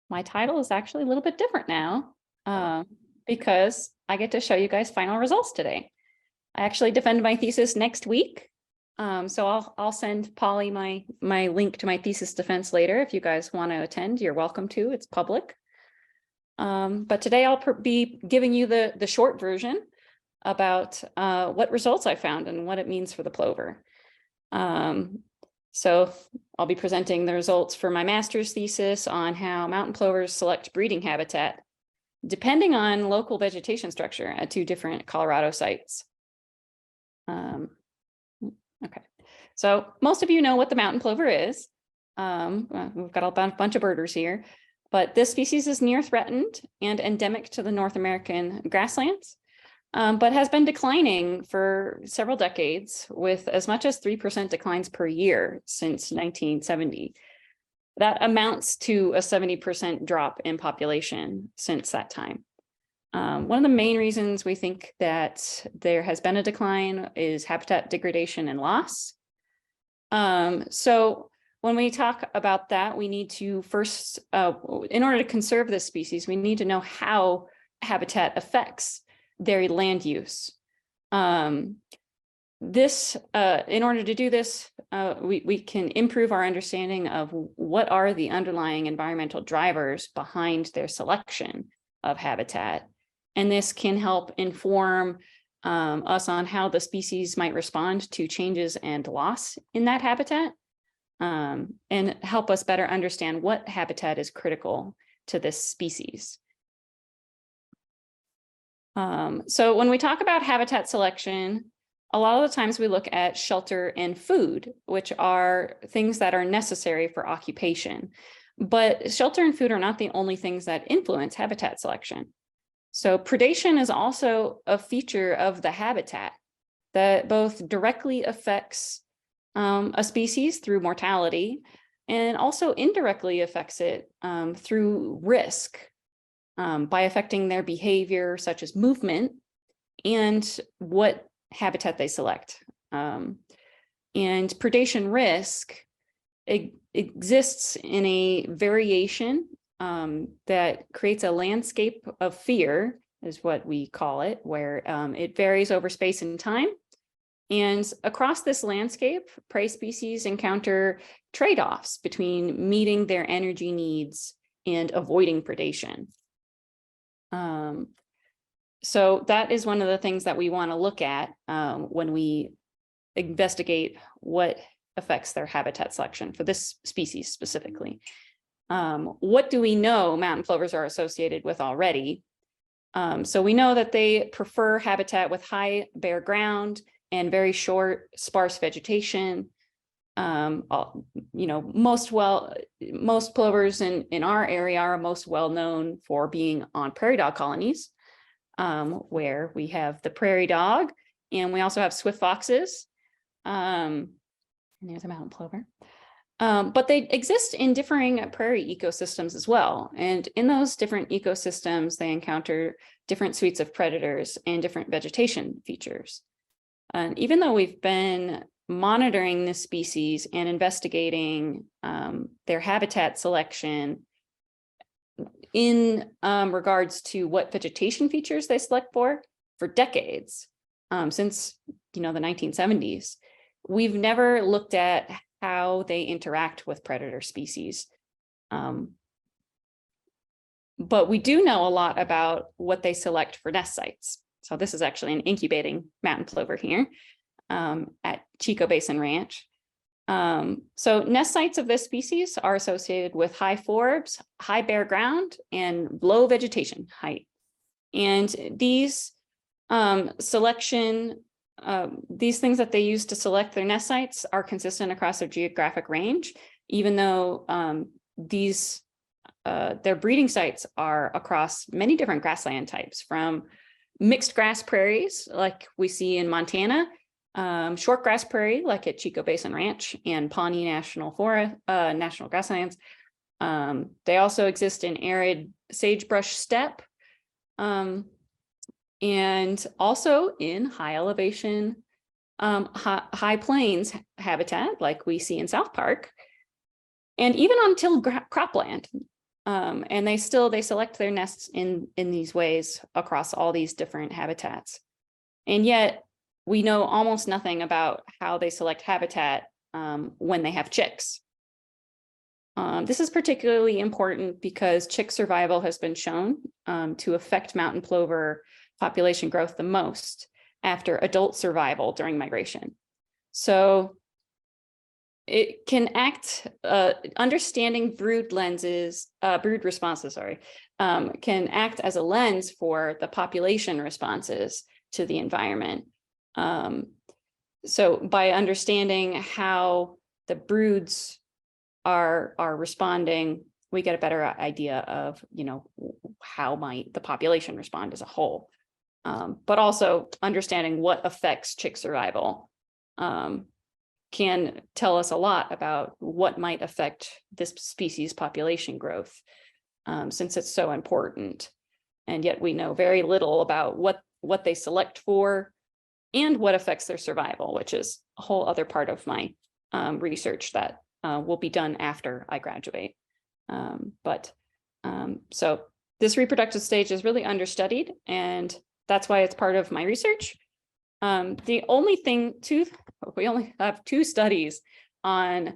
my title is actually a little bit different now because I get to show you guys final results today. I actually defend my thesis next week. So I'll send Polly my link to my thesis defense later. If you guys want to attend, you're welcome to. It's public. But today I'll be giving you the short version about what results I found and what it means for the plover. So I'll be presenting the results for my master's thesis on how mountain plovers select breeding habitat depending on local vegetation structure at 2 different Colorado sites. Okay, so most of you know what the mountain plover is. We've got a bunch of birders here, but this species is near threatened and endemic to the North American grasslands, but has been declining for several decades with as much as 3% declines per year since 1970. That amounts to a 70% drop in population since that time. One of the main reasons we think that there has been a decline is habitat degradation and loss. So when we talk about that, we need to first, in order to conserve this species, we need to know how habitat affects their land use. In order to do this, we can improve our understanding of what are the underlying environmental drivers behind their selection of habitat. And this can help inform us on how the species might respond to changes and loss in that habitat, and help us better understand what habitat is critical to this species. So when we talk about habitat selection, a lot of the times we look at shelter and food, which are things that are necessary for occupation. But shelter and food are not the only things that influence habitat selection. So predation is also a feature of the habitat that both directly affects a species through mortality and also indirectly affects it through risk by affecting their behavior, such as movement and what habitat they select. And predation risk exists in a variation that creates a landscape of fear, is what we call it, where it varies over space and time. And across this landscape, prey species encounter trade-offs between meeting their energy needs and avoiding predation. So that is one of the things that we want to look at when we investigate what affects their habitat selection for this species specifically. What do we know mountain plovers are associated with already? So we know that they prefer habitat with high bare ground and very short, sparse vegetation. Most plovers in our area are most well known for being on prairie dog colonies, where we have the prairie dog, and we also have swift foxes. And there's a mountain plover. But they exist in differing prairie ecosystems as well. And in those different ecosystems, they encounter different suites of predators and different vegetation features. And even though we've been monitoring this species and investigating their habitat selection in regards to what vegetation features they select for decades, since the 1970s, we've never looked at how they interact with predator species. But we do know a lot about what they select for nest sites. So this is actually an incubating mountain plover here at Chico Basin Ranch. So nest sites of this species are associated with high forbs, high bare ground, and low vegetation height. And these these things that they use to select their nest sites are consistent across their geographic range, even though their breeding sites are across many different grassland types, from mixed grass prairies like we see in Montana, short grass prairie like at Chico Basin Ranch and Pawnee National Forest, National Grasslands. They also exist in arid sagebrush steppe, and also in high elevation, high plains habitat like we see in South Park, and even on tilled cropland. And they select their nests in these ways across all these different habitats. And yet we know almost nothing about how they select habitat when they have chicks. This is particularly important because chick survival has been shown to affect mountain plover population growth the most after adult survival during migration. So it can act, understanding brood responses, can act as a lens for the population responses to the environment. So by understanding how the broods are responding, we get a better idea of, how might the population respond as a whole. But also understanding what affects chick survival can tell us a lot about what might affect this species population growth, since it's so important. And yet we know very little about what they select for and what affects their survival, which is a whole other part of my research that will be done after I graduate. So this reproductive stage is really understudied, and that's why it's part of my research. We only have 2 studies on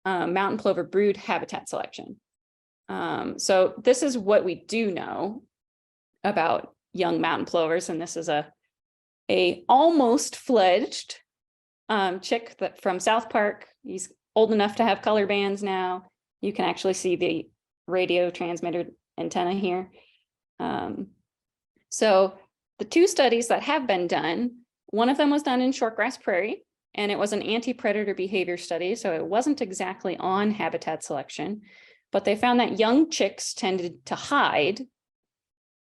mountain plover brood habitat selection. So this is what we do know about young mountain plovers, and this is a almost fledged chick from South Park. He's old enough to have color bands now. You can actually see the radio transmitter antenna here. So the 2 studies that have been done, one of them was done in shortgrass prairie, and it was an anti-predator behavior study. So it wasn't exactly on habitat selection, but they found that young chicks tended to hide.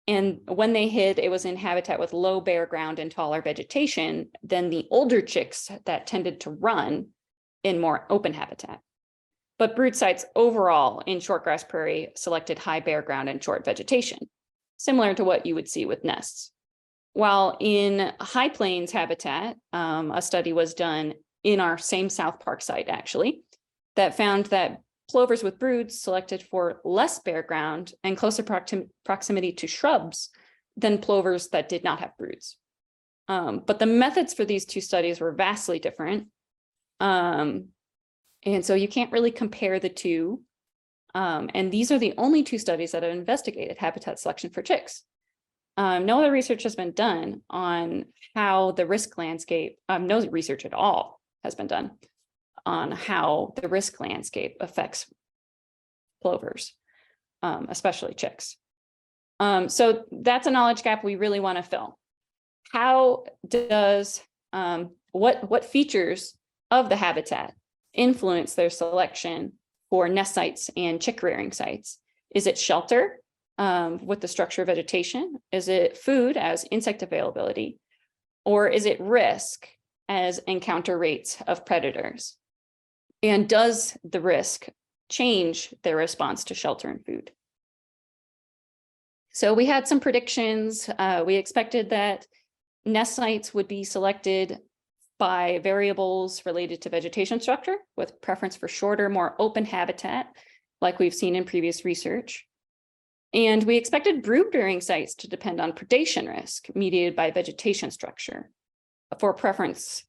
And when they hid, it was in habitat with low bare ground and taller vegetation than the older chicks that tended to run in more open habitat. But brood sites overall in shortgrass prairie selected high bare ground and short vegetation, similar to what you would see with nests. While in high plains habitat, a study was done in our same South Park site, actually, that found that plovers with broods selected for less bare ground and closer proximity to shrubs than plovers that did not have broods. But the methods for these 2 studies were vastly different. And so you can't really compare the 2. And these are the only 2 studies that have investigated habitat selection for chicks. No other research has been done on how the risk landscape, no research at all has been done on how the risk landscape affects plovers, especially chicks. So that's a knowledge gap we really want to fill. How does, what features of the habitat influence their selection for nest sites and chick rearing sites? Is it shelter with the structure of vegetation? Is it food as insect availability? Or is it risk as encounter rates of predators? And does the risk change their response to shelter and food? So we had some predictions. We expected that nest sites would be selected by variables related to vegetation structure with preference for shorter, more open habitat, like we've seen in previous research. And we expected brood rearing sites to depend on predation risk mediated by vegetation structure for preference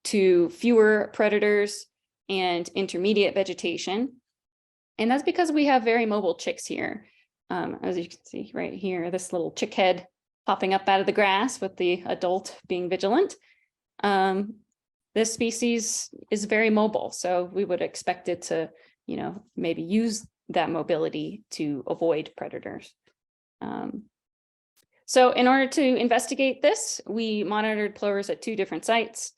to fewer predators and intermediate vegetation. And that's because we have very mobile chicks here. As you can see right here, this little chick head popping up out of the grass with the adult being vigilant. This species is very mobile, so we would expect it to, maybe use that mobility to avoid predators. So in order to investigate this, we monitored plovers at 2 different sites.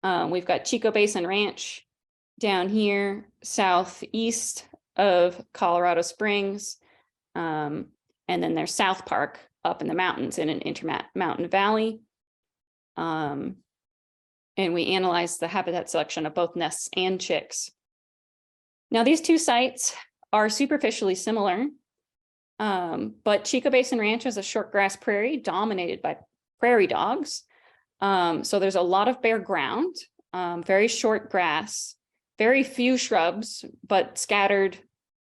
We've got Chico Basin Ranch down here, southeast of Colorado Springs. And then there's South Park up in the mountains in an intermountain valley. And we analyzed the habitat selection of both nests and chicks. Now, these 2 sites are superficially similar, but Chico Basin Ranch is a short grass prairie dominated by prairie dogs. So there's a lot of bare ground, very short grass, very few shrubs, but scattered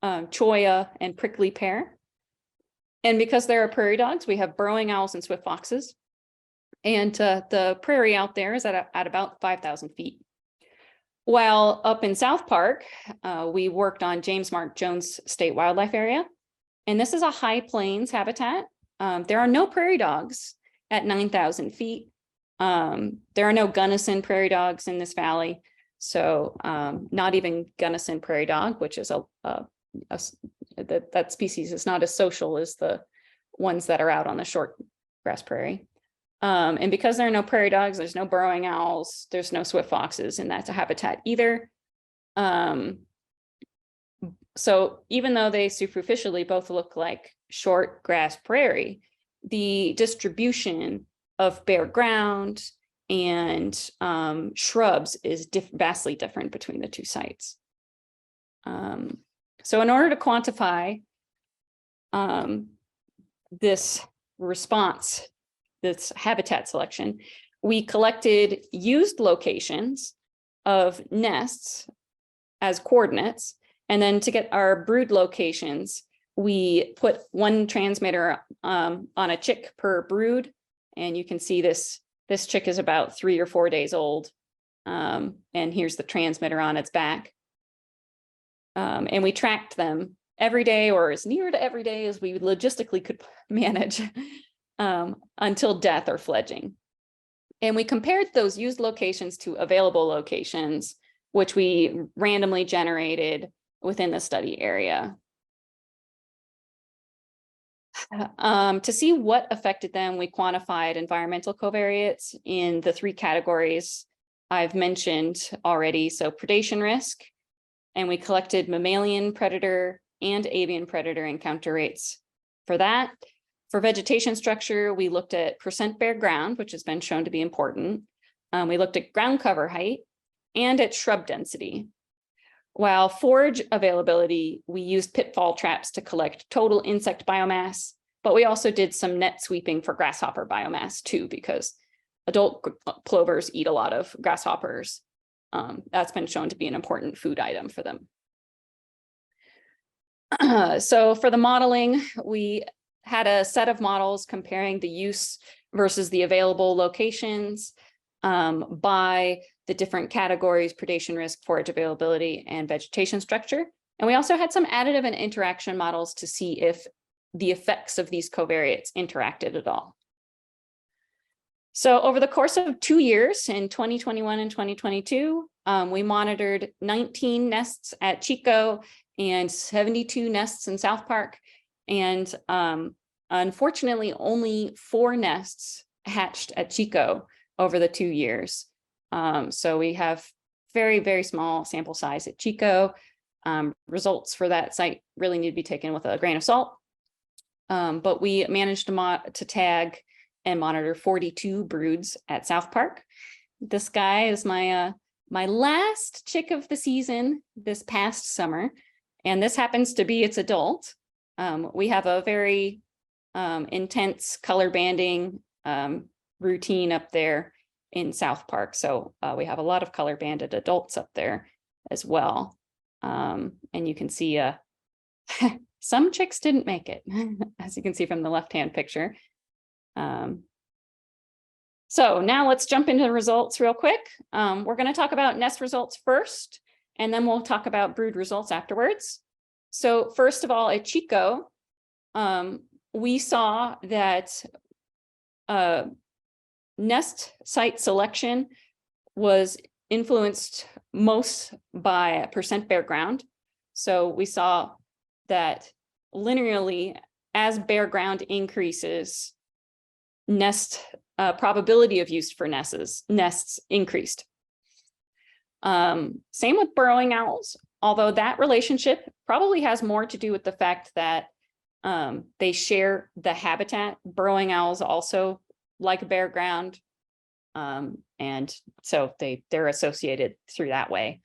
cholla, and prickly pear. And because there are prairie dogs, we have burrowing owls and swift foxes. And the prairie out there is at about 5,000 feet. While up in South Park, we worked on James Mark Jones State Wildlife Area. And this is a high plains habitat. There are no prairie dogs at 9,000 feet. There are no Gunnison prairie dogs in this valley. So not even Gunnison prairie dog, which is that species is not as social as the ones that are out on the short grass prairie. And because there are no prairie dogs, there's no burrowing owls, there's no swift foxes in that habitat either. So even though they superficially both look like short grass prairie, the distribution of bare ground and shrubs is vastly different between the two sites. So in order to quantify this response, this habitat selection, we collected used locations of nests as coordinates. And then to get our brood locations, we put one transmitter on a chick per brood. And you can see this chick is about 3 or 4 days old. And here's the transmitter on its back. And we tracked them every day, or as near to every day as we logistically could manage, until death or fledging. And we compared those used locations to available locations, which we randomly generated within the study area. To see what affected them, we quantified environmental covariates in the 3 categories I've mentioned already. So predation risk, and we collected mammalian predator and avian predator encounter rates for that. For vegetation structure, we looked at percent bare ground, which has been shown to be important. We looked at ground cover height and at shrub density. While forage availability, we used pitfall traps to collect total insect biomass, but we also did some net sweeping for grasshopper biomass too, because adult plovers eat a lot of grasshoppers. That's been shown to be an important food item for them. So for the modeling, we had a set of models comparing the use versus the available locations by the different categories: predation risk, forage availability, and vegetation structure. And we also had some additive and interaction models to see if the effects of these covariates interacted at all. So over the course of 2 years, in 2021 and 2022, we monitored 19 nests at Chico and 72 nests in South Park. And unfortunately, only 4 nests hatched at Chico over the 2 years. So we have very, very small sample size at Chico. Results for that site really need to be taken with a grain of salt. But we managed to tag and monitor 42 broods at South Park. This guy is my last chick of the season this past summer, and this happens to be its adult. We have a very intense color banding routine up there in South Park. So we have a lot of color banded adults up there as well. And you can see some chicks didn't make it, as you can see from the left-hand picture. So now let's jump into the results real quick. We're going to talk about nest results first, and then we'll talk about brood results afterwards. So first of all, at Chico, we saw that nest site selection was influenced most by percent bare ground. So we saw that linearly, as bare ground increases, nest probability of use for nests increased. Same with burrowing owls, although that relationship probably has more to do with the fact that they share the habitat. Burrowing owls also like bare ground, and so they're associated through that way,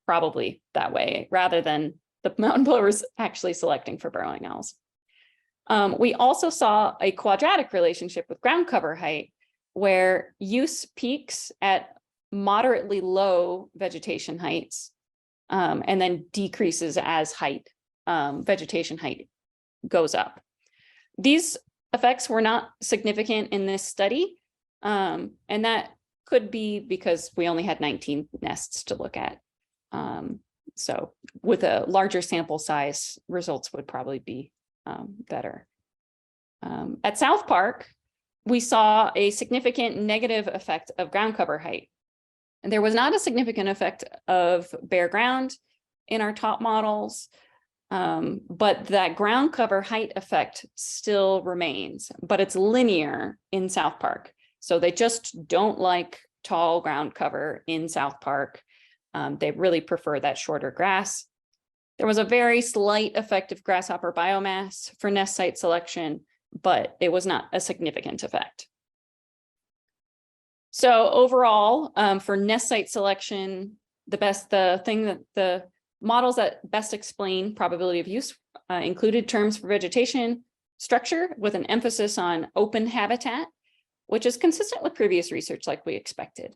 probably that way, rather than the mountain plovers actually selecting for burrowing owls. We also saw a quadratic relationship with ground cover height, where use peaks at moderately low vegetation heights, and then decreases as vegetation height goes up. These effects were not significant in this study, and that could be because we only had 19 nests to look at. So with a larger sample size, results would probably be better. At South Park, we saw a significant negative effect of ground cover height. And there was not a significant effect of bare ground in our top models, but that ground cover height effect still remains, but it's linear in South Park. So they just don't like tall ground cover in South Park. They really prefer that shorter grass. There was a very slight effect of grasshopper biomass for nest site selection, but it was not a significant effect. So overall, for nest site selection, the models that best explain probability of use included terms for vegetation structure with an emphasis on open habitat, which is consistent with previous research like we expected.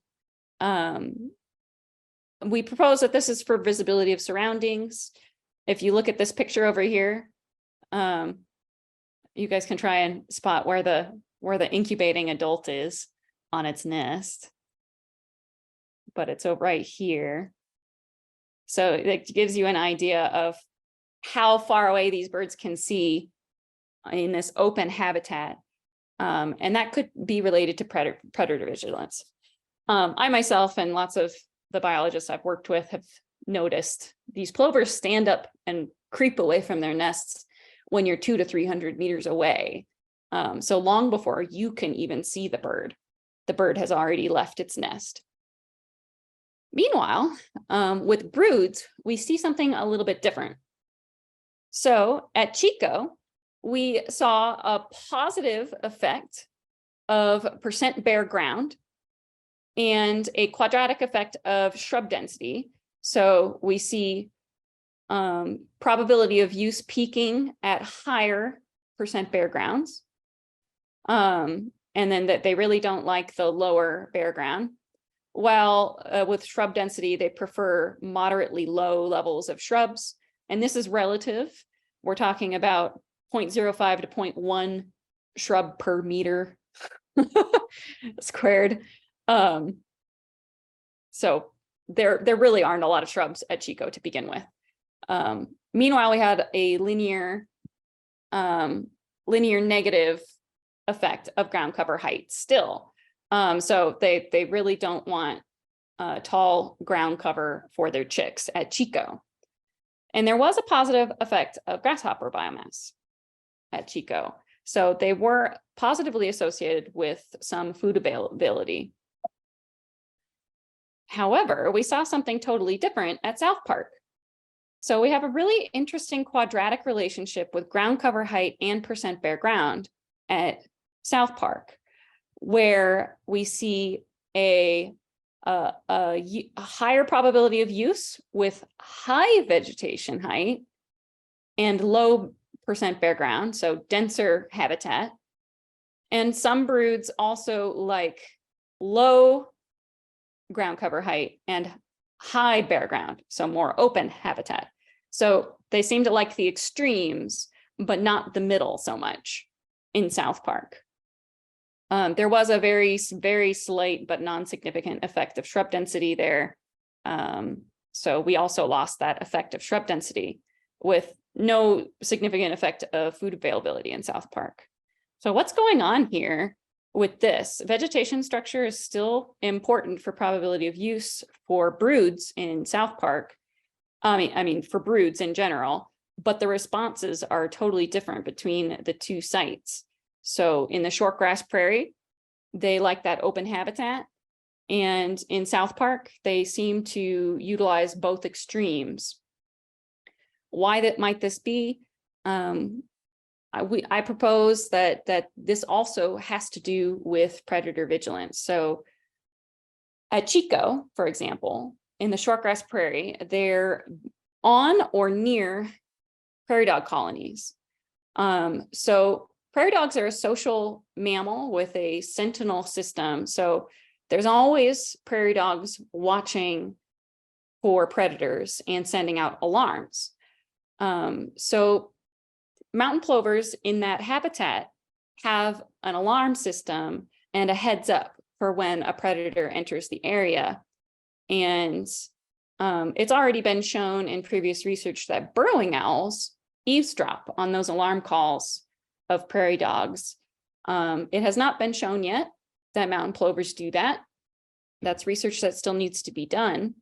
We propose that this is for visibility of surroundings. If you look at this picture over here, you guys can try and spot where the incubating adult is on its nest, but it's over right here. So it gives you an idea of how far away these birds can see in this open habitat. And that could be related to predator vigilance. I myself and lots of the biologists I've worked with have noticed these plovers stand up and creep away from their nests when you're 200 to 300 meters away. So long before you can even see the bird has already left its nest. Meanwhile, with broods, we see something a little bit different. So at Chico, we saw a positive effect of percent bare ground and a quadratic effect of shrub density. So we see probability of use peaking at higher percent bare grounds. And then that they really don't like the lower bare ground. While with shrub density, they prefer moderately low levels of shrubs. And this is relative. We're talking about 0.05 to 0.1 shrub per meter squared. So there really aren't a lot of shrubs at Chico to begin with. Meanwhile, we had a linear negative effect of ground cover height still. So they really don't want tall ground cover for their chicks at Chico. And there was a positive effect of grasshopper biomass at Chico. So they were positively associated with some food availability. However, we saw something totally different at South Park. So we have a really interesting quadratic relationship with ground cover height and percent bare ground at South Park, where we see a higher probability of use with high vegetation height and low percent bare ground, so denser habitat. And some broods also like low ground cover height and high bare ground, so more open habitat. So they seem to like the extremes, but not the middle so much in South Park. There was a very, very slight but non-significant effect of shrub density there. So we also lost that effect of shrub density with no significant effect of food availability in South Park. So what's going on here with this? Vegetation structure is still important for probability of use for broods in South Park. I mean for broods in general, but the responses are totally different between the two sites. So in the shortgrass prairie, they like that open habitat. And in South Park, they seem to utilize both extremes. Why might this be? I propose that this also has to do with predator vigilance. So at Chico, for example, in the shortgrass prairie, they're on or near prairie dog colonies. So prairie dogs are a social mammal with a sentinel system. So there's always prairie dogs watching for predators and sending out alarms. So mountain plovers in that habitat have an alarm system and a heads up for when a predator enters the area. And it's already been shown in previous research that burrowing owls eavesdrop on those alarm calls of prairie dogs. It has not been shown yet that mountain plovers do that. That's research that still needs to be done.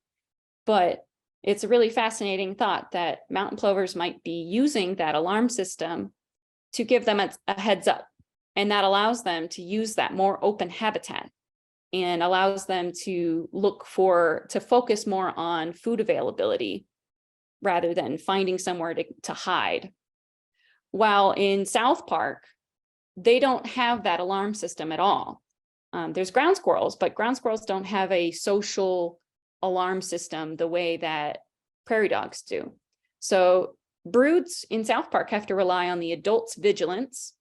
But it's a really fascinating thought that mountain plovers might be using that alarm system to give them a heads up. And that allows them to use that more open habitat and allows them to focus more on food availability rather than finding somewhere to hide. While in South Park, they don't have that alarm system at all. There's ground squirrels, but ground squirrels don't have a social alarm system the way that prairie dogs do. So broods in South Park have to rely on the adult's vigilance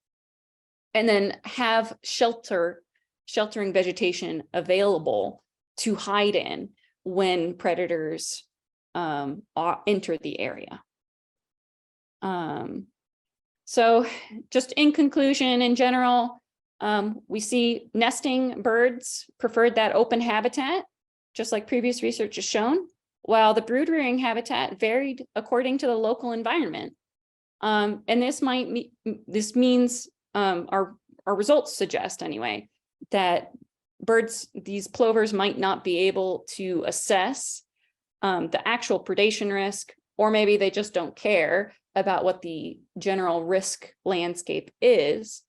and then have sheltering vegetation available to hide in when predators enter the area. So just in conclusion, in general, we see nesting birds preferred that open habitat, just like previous research has shown, while the brood rearing habitat varied according to the local environment. And this means our results suggest anyway, that these plovers might not be able to assess the actual predation risk, or maybe they just don't care about what the general risk landscape is,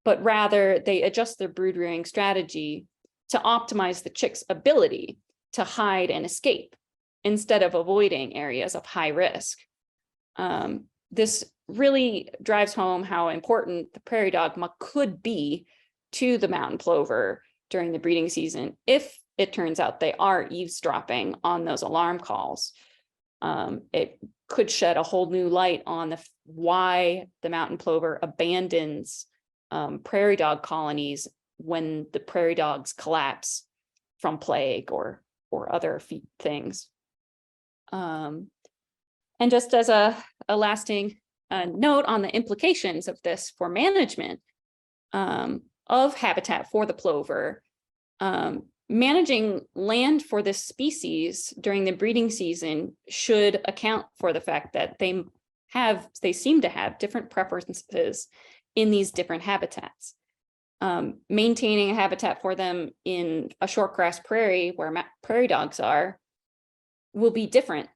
but rather they adjust their brood rearing strategy to optimize the chick's ability to hide and escape instead of avoiding areas of high risk. This really drives home how important the prairie dog could be to the mountain plover during the breeding season if it turns out they are eavesdropping on those alarm calls. It could shed a whole new light on why the mountain plover abandons prairie dog colonies when the prairie dogs collapse from plague or other things. And just as a lasting note on the implications of this for management of habitat for the plover, managing land for this species during the breeding season should account for the fact that they seem to have different preferences in these different habitats. Maintaining a habitat for them in a shortgrass prairie where prairie dogs are will be different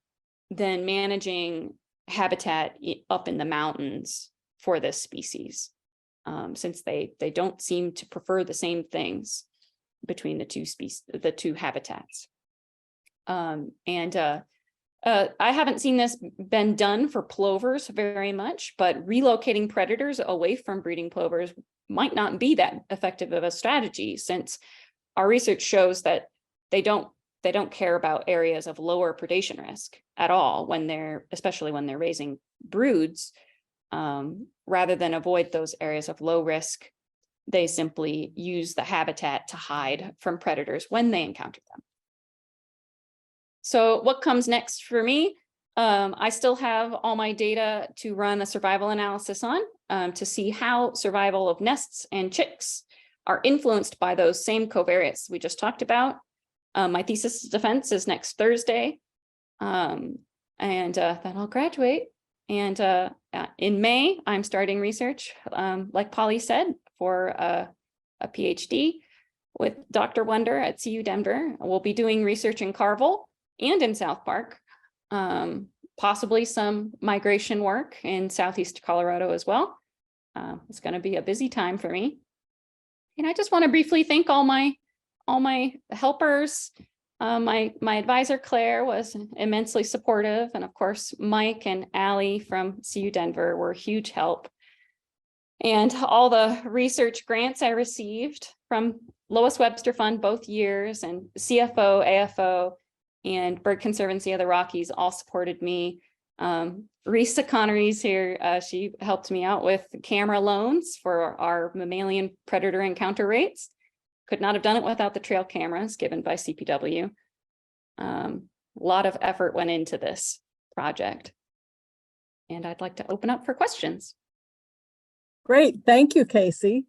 than managing habitat up in the mountains for this species, since they don't seem to prefer the same things between the two habitats. I haven't seen this been done for plovers very much, but relocating predators away from breeding plovers might not be that effective of a strategy, since our research shows that they don't care about areas of lower predation risk at all especially when they're raising broods. Rather than avoid those areas of low risk, they simply use the habitat to hide from predators when they encounter them. So what comes next for me? I still have all my data to run a survival analysis on to see how survival of nests and chicks are influenced by those same covariates we just talked about. My thesis defense is next Thursday, and then I'll graduate. And in May, I'm starting research, like Polly said, for a PhD with Dr. Wonder at CU Denver. We'll be doing research in Carville and in South Park, possibly some migration work in Southeast Colorado as well. It's going to be a busy time for me. And I just want to briefly thank all my helpers. My advisor, Claire, was immensely supportive. And of course, Mike and Allie from CU Denver were a huge help. And all the research grants I received from Lois Webster Fund both years, and CFO, AFO, and Bird Conservancy of the Rockies all supported me. Risa Connery's here. She helped me out with camera loans for our mammalian predator encounter rates. Could not have done it without the trail cameras given by CPW. a lot of effort went into this project. And I'd like to open up for questions. Great. Thank you, Casey.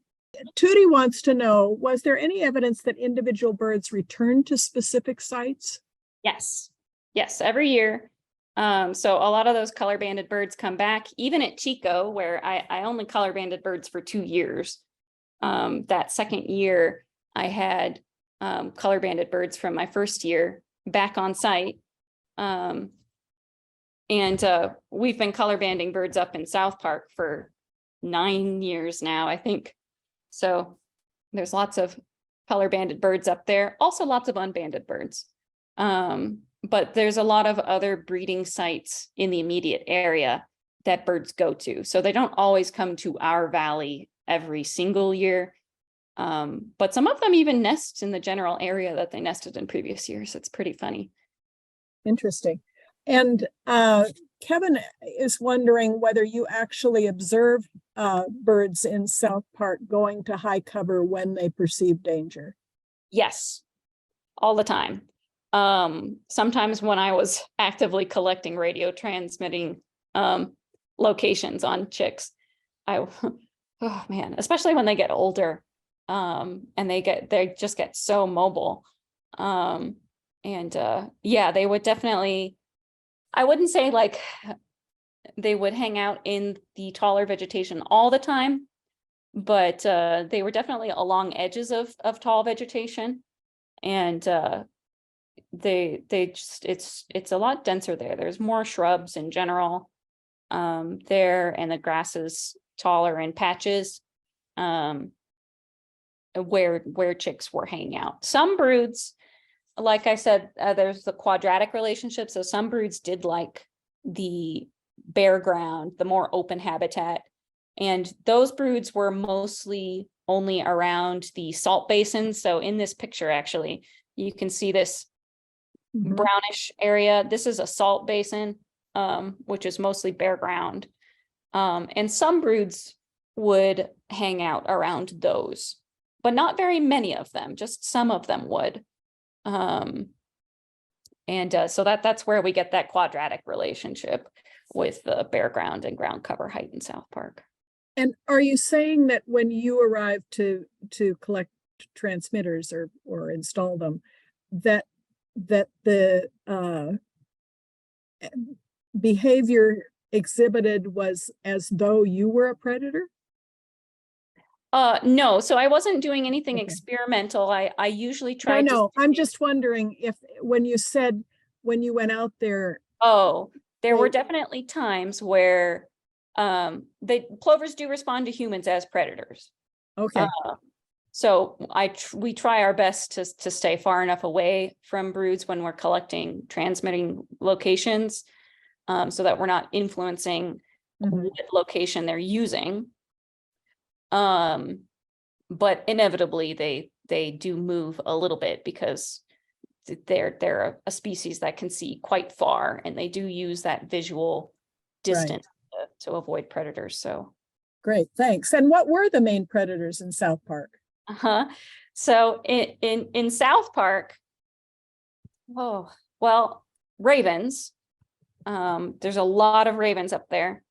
Tootie wants to know, was there any evidence that individual birds returned to specific sites? Yes. Yes, every year. So a lot of those color banded birds come back, even at Chico, where I only color banded birds for 2 years. That second year, I had color banded birds from my first year back on site. And we've been color banding birds up in South Park for 9 years now, I think. So there's lots of color banded birds up there, also lots of unbanded birds. But there's a lot of other breeding sites in the immediate area that birds go to. So they don't always come to our valley every single year. But some of them even nest in the general area that they nested in previous years. It's pretty funny. Interesting. And Kevin is wondering whether you actually observe birds in South Park going to high cover when they perceive danger. Yes, all the time. Sometimes when I was actively collecting radio transmitting locations on chicks, oh man, especially when they get older, and they just get so mobile. Yeah, they would definitely, I wouldn't say like they would hang out in the taller vegetation all the time, but they were definitely along edges of tall vegetation. And it's a lot denser there. There's more shrubs in general there, and the grass is taller in patches where chicks were hanging out. Some broods, like I said, there's the quadratic relationship. So some broods did like the bare ground, the more open habitat. And those broods were mostly only around the salt basins. So in this picture, actually, you can see this brownish area. This is a salt basin, which is mostly bare ground. And some broods would hang out around those, but not very many of them, just some of them would. So that's where we get that quadratic relationship with the bare ground and ground cover height in South Park. And are you saying that when you arrive to collect transmitters or install them, that the behavior exhibited was as though you were a predator? No, so I wasn't doing anything experimental. I usually tried. No, I'm just wondering if when you said when you went out there. Oh, there were definitely times where plovers do respond to humans as predators. Okay. So we try our best to stay far enough away from broods when we're collecting transmitting locations, so that we're not influencing what location they're using. But inevitably they do move a little bit because they're a species that can see quite far, and they do use that visual distance to avoid predators. So great, thanks. And what were the main predators in South Park? So in South Park, ravens. There's a lot of ravens up there.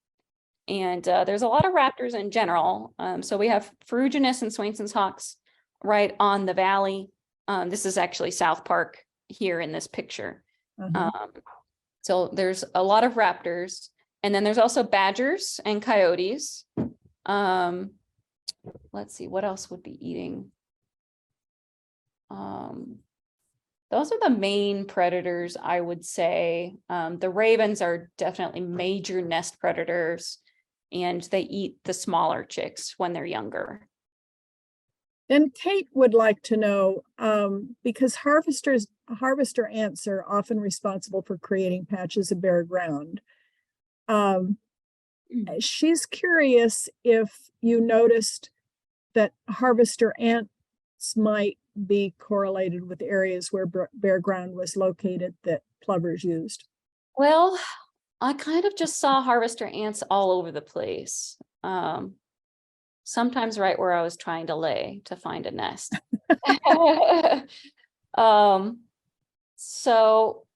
And there's a lot of raptors in general. So we have ferruginous and Swainson's hawks right on the valley. This is actually South Park here in this picture. So there's a lot of raptors. And then there's also badgers and coyotes. Let's see, what else would be eating? Those are the main predators, I would say. The ravens are definitely major nest predators, and they eat the smaller chicks when they're younger. And Kate would like to know, because harvester ants are often responsible for creating patches of bare ground. She's curious if you noticed that harvester ants might be correlated with areas where bare ground was located that plovers used. Well, I kind of just saw harvester ants all over the place. Sometimes right where I was trying to lay to find a nest. So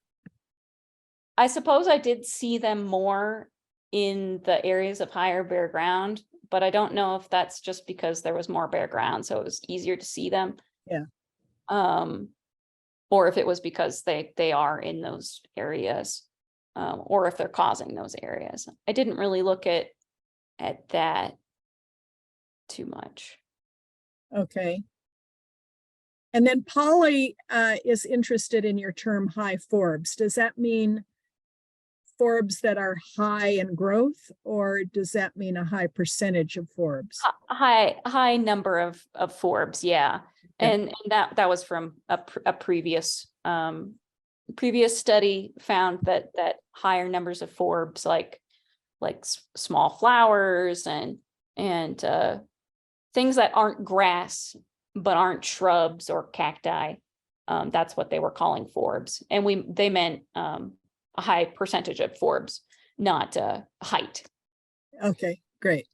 I suppose I did see them more in the areas of higher bare ground, but I don't know if that's just because there was more bare ground, so it was easier to see them. Yeah. Or if it was because they are in those areas, or if they're causing those areas. I didn't really look at that too much. Okay. And then Polly is interested in your term high forbs. Does that mean forbs that are high in growth, or does that mean a high percentage of forbs? High number of forbs, yeah. Okay. And that was from a previous previous study found that higher numbers of forbs, like small flowers and things that aren't grass but aren't shrubs or cacti, that's what they were calling forbs. And they meant a high percentage of forbs, not height. Okay, great.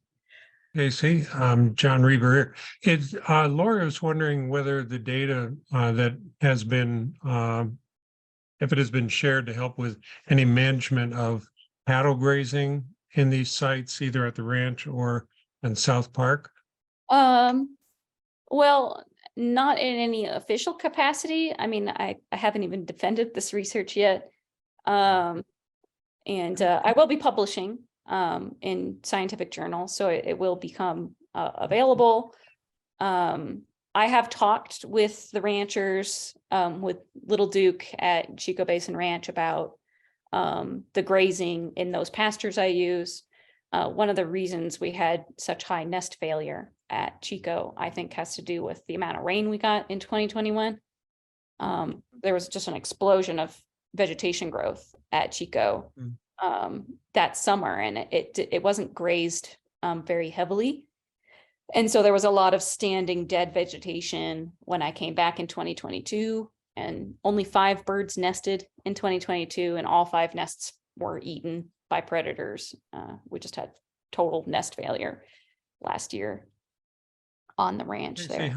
Casey, John Reber here. Laura was wondering whether the data that has been, if it has been shared to help with any management of cattle grazing in these sites, either at the ranch or in South Park. Well, not in any official capacity. I mean, I haven't even defended this research yet. And I will be publishing in scientific journals, so it will become available. I have talked with the ranchers, with Little Duke at Chico Basin Ranch about the grazing in those pastures I use. One of the reasons we had such high nest failure at Chico, I think, has to do with the amount of rain we got in 2021. There was just an explosion of vegetation growth at Chico that summer, and it wasn't grazed very heavily. And so there was a lot of standing dead vegetation when I came back in 2022, and only 5 birds nested in 2022, and all 5 nests were eaten by predators. We just had total nest failure last year on the ranch there.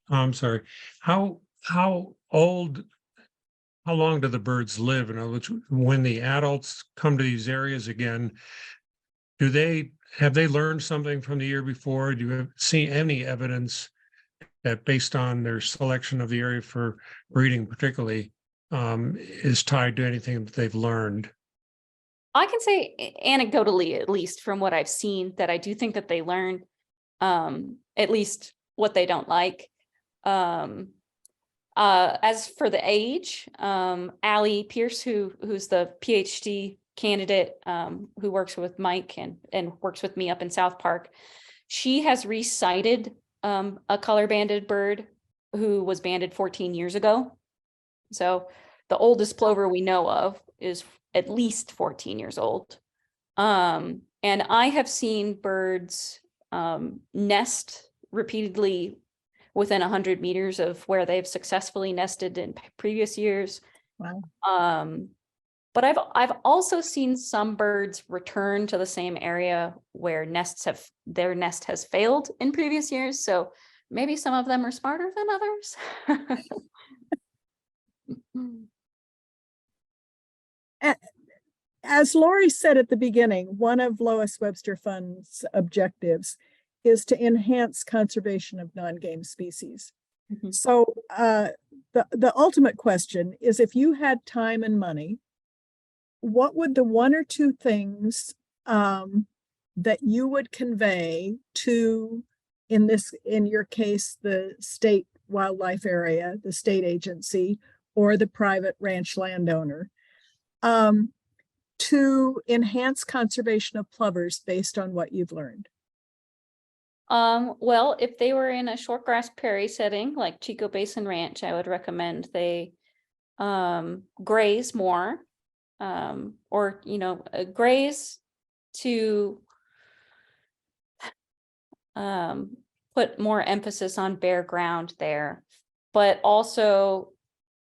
I'm sorry, how old, how long do the birds live? In other words, when the adults come to these areas again, have they learned something from the year before? Do you see any evidence that, based on their selection of the area for breeding particularly, is tied to anything that they've learned? I can say anecdotally, at least from what I've seen, that I do think that they learn at least what they don't like. As for the age, Allie Pierce, who's the PhD candidate, who works with Mike and works with me up in South Park, she has recited a color banded bird who was banded 14 years ago. So the oldest plover we know of is at least 14 years old. And I have seen birds nest repeatedly within 100 meters of where they've successfully nested in previous years. Wow. But I've also seen some birds return to the same area where their nest has failed in previous years. So maybe some of them are smarter than others. As Lori said at the beginning, one of Lois Webster Fund's objectives is to enhance conservation of non-game species. Mhm. So the ultimate question is, if you had time and money, what would the 1 or 2 things that you would convey to, in your case, the state wildlife area, the state agency, or the private ranch landowner, to enhance conservation of plovers based on what you've learned? Well, if they were in a shortgrass prairie setting like Chico Basin Ranch, I would recommend they graze more, or graze to put more emphasis on bare ground there. But also,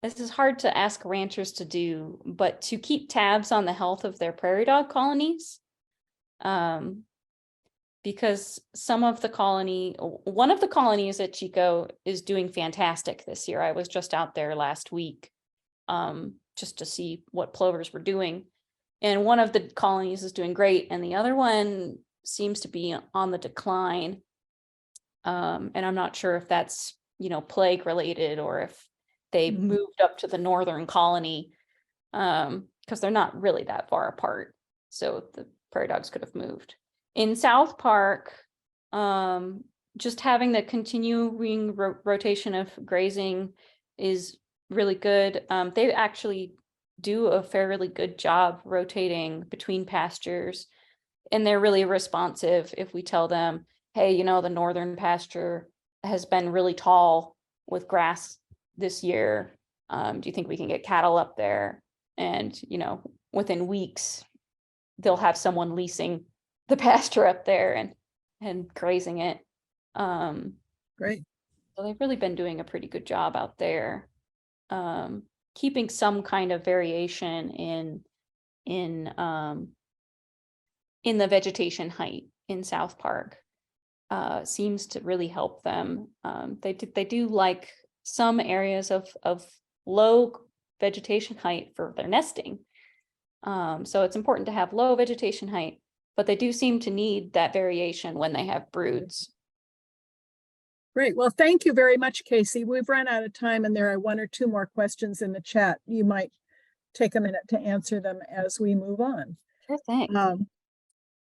this is hard to ask ranchers to do, but to keep tabs on the health of their prairie dog colonies. Because one of the colonies at Chico is doing fantastic this year. I was just out there last week, just to see what plovers were doing. and one of the colonies is doing great, and the other one seems to be on the decline. And I'm not sure if that's, plague related, or if they moved up to the northern colony, because they're not really that far apart. So the prairie dogs could have moved. In South Park, just having the continuing rotation of grazing is really good. They actually do a fairly good job rotating between pastures, and they're really responsive if we tell them, hey, the northern pasture has been really tall with grass this year. Do you think we can get cattle up there? And, within weeks, they'll have someone leasing the pasture up there and grazing it. Great. So they've really been doing a pretty good job out there, keeping some kind of variation in the vegetation height in South Park. Seems to really help them. They do like some areas of low vegetation height for their nesting. So it's important to have low vegetation height, but they do seem to need that variation when they have broods. Great. Well, thank you very much, Casey. We've run out of time, and there are one or two more questions in the chat. You might take a minute to answer them as we move on. Sure thing.